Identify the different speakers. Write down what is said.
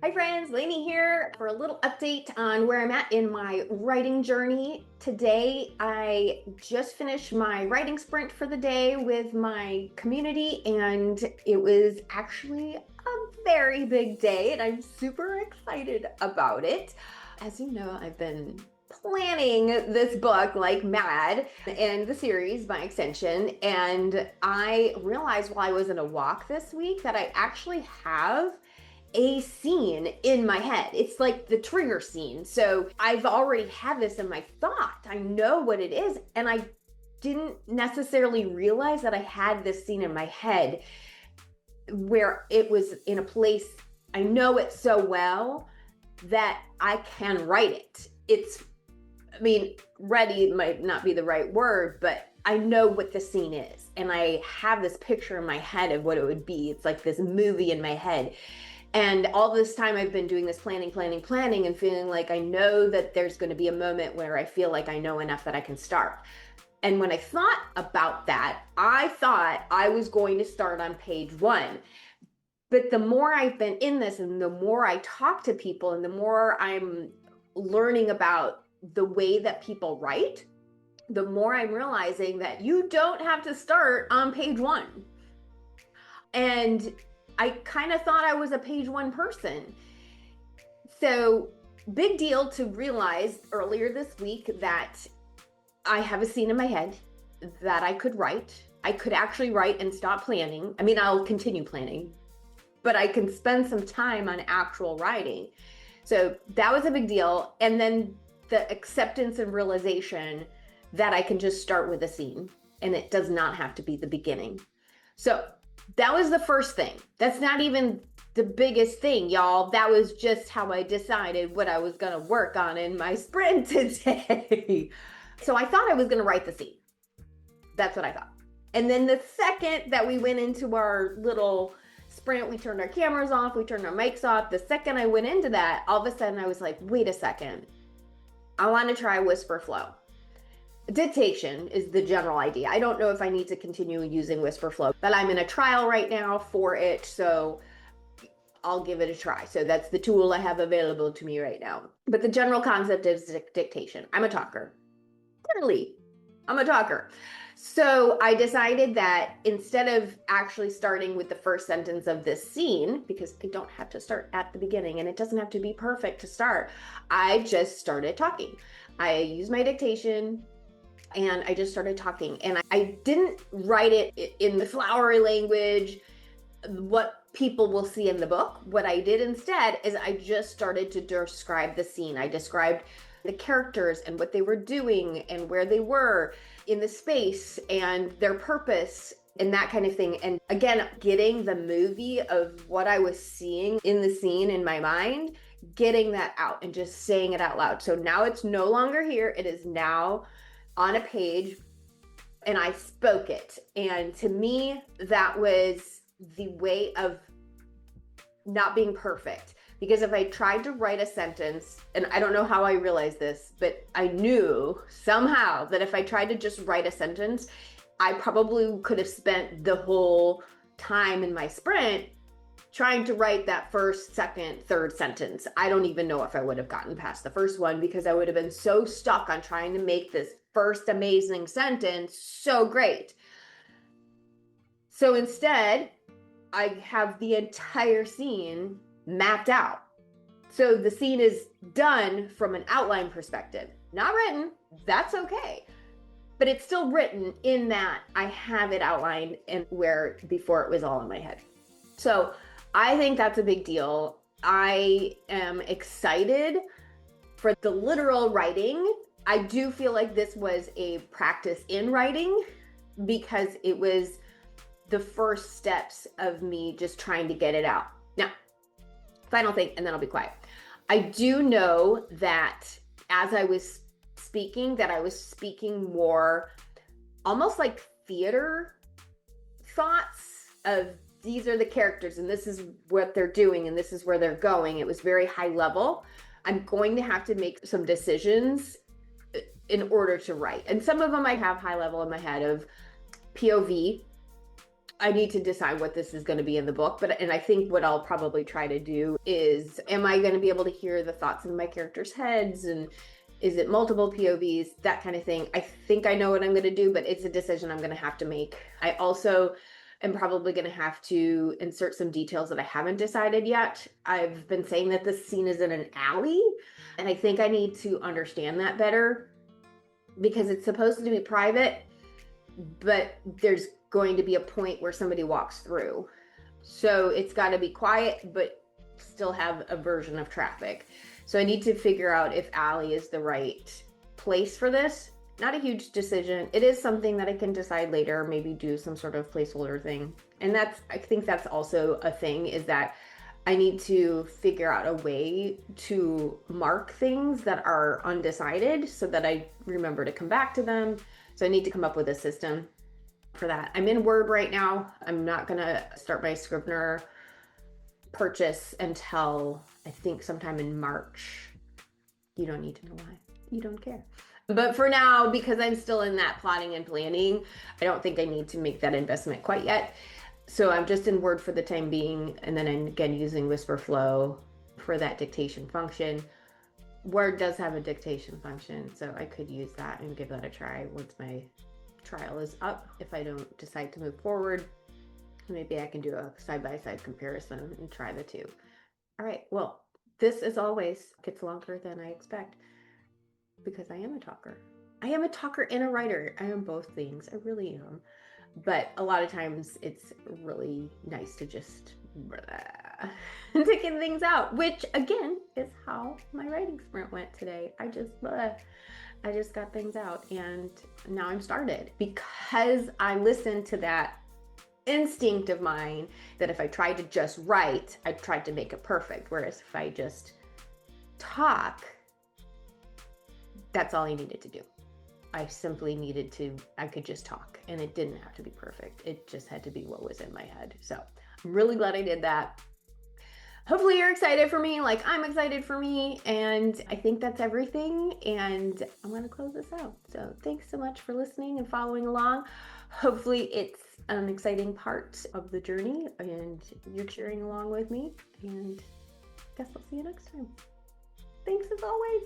Speaker 1: Hi friends, Lainey here for a little update on where I'm at in my writing journey. Today, I just finished my writing sprint for the day with my community, and it was actually a very big day, and I'm super excited about it. As you know, I've been planning this book like mad, and the series by extension, and I realized while I was in a walk this week that I actually have a scene in my head. It's like the trigger scene. So I've already had this in my thought. I know what it is. And I didn't necessarily realize that I had this scene in my head where it was in a place I know it so well that I can write it. Ready might not be the right word, but I know what the scene is. And I have this picture in my head of what it would be. It's like this movie in my head. And all this time I've been doing this planning, and feeling like I know that there's going to be a moment where I feel like I know enough that I can start. And when I thought about that, I thought I was going to start on page 1. But the more I've been in this and the more I talk to people and the more I'm learning about the way that people write, the more I'm realizing that you don't have to start on page 1. And I kind of thought I was a page 1 person. So big deal to realize earlier this week that I have a scene in my head that I could write. I could actually write and stop planning. I'll continue planning, but I can spend some time on actual writing. So that was a big deal. And then the acceptance and realization that I can just start with a scene and it does not have to be the beginning. So that was the first thing. That's not even the biggest thing, y'all. That was just how I decided what I was going to work on in my sprint today. So I thought I was going to write the scene. That's what I thought. And then the second that we went into our little sprint, we turned our cameras off, we turned our mics off. The second I went into that, all of a sudden I was like, wait a second. I want to try whisper flow. Dictation is the general idea. I don't know if I need to continue using whisper flow, but I'm in a trial right now for it, so I'll give it a try. So that's the tool I have available to me right now. But the general concept is dictation. I'm a talker. Clearly, I'm a talker. So I decided that instead of actually starting with the first sentence of this scene, because I don't have to start at the beginning and it doesn't have to be perfect to start, I just started talking. I used my dictation and I just started talking, and I didn't write it in the flowery language, what people will see in the book. What I did instead is I just started to describe the scene. I described the characters and what they were doing and where they were in the space and their purpose and that kind of thing. And again, getting the movie of what I was seeing in the scene in my mind, getting that out and just saying it out loud. So now it's no longer here. It is now on a page, and I spoke it. And to me, that was the way of not being perfect. Because if I tried to write a sentence, and I don't know how I realized this, but I knew somehow that if I tried to just write a sentence, I probably could have spent the whole time in my sprint trying to write that first, second, third sentence. I don't even know if I would have gotten past the first one because I would have been so stuck on trying to make this first amazing sentence so great. So instead, I have the entire scene mapped out. So the scene is done from an outline perspective. Not written, that's okay. But it's still written in that I have it outlined and where before it was all in my head. So I think that's a big deal. I am excited for the literal writing. I do feel like this was a practice in writing because it was the first steps of me just trying to get it out. Now, final thing, and then I'll be quiet. I do know that as I was speaking, that I was speaking more almost like theater thoughts of these are the characters and this is what they're doing and this is where they're going. It was very high level. I'm going to have to make some decisions in order to write. And some of them I have high level in my head of POV, I need to decide what this is going to be in the book, and I think what I'll probably try to do is, am I going to be able to hear the thoughts in my characters' heads, and is it multiple POVs, that kind of thing. I think I know what I'm going to do, but it's a decision I'm going to have to make. I also am probably going to have to insert some details that I haven't decided yet. I've been saying that this scene is in an alley, and I think I need to understand that better because it's supposed to be private, but there's going to be a point where somebody walks through. So it's got to be quiet, but still have a version of traffic. So I need to figure out if alley is the right place for this. Not a huge decision. It is something that I can decide later, maybe do some sort of placeholder thing. And I think that's also a thing, is that I need to figure out a way to mark things that are undecided so that I remember to come back to them. So I need to come up with a system for that. I'm in Word right now. I'm not gonna start my Scrivener purchase until I think sometime in March. You don't need to know why. You don't care. But for now, because I'm still in that plotting and planning, I don't think I need to make that investment quite yet. So I'm just in Word for the time being, and then I'm again using Whisperflow for that dictation function. Word does have a dictation function, so I could use that and give that a try once my trial is up. If I don't decide to move forward, maybe I can do a side-by-side comparison and try the two. All right, well, this as always gets longer than I expect because I am a talker. I am a talker and a writer. I am both things. I really am. But a lot of times it's really nice to just taking things out, which again is how my writing sprint went today. I just got things out, and now I'm started because I listened to that instinct of mine that if I tried to just write, I tried to make it perfect. Whereas if I just talk, that's all I needed to do. I simply needed to, I could just talk, and it didn't have to be perfect. It just had to be what was in my head. So I'm really glad I did that. Hopefully you're excited for me, like I'm excited for me. And I think that's everything. And I'm going to close this out. So thanks so much for listening and following along. Hopefully it's an exciting part of the journey and you're cheering along with me. And I guess I'll see you next time. Thanks as always.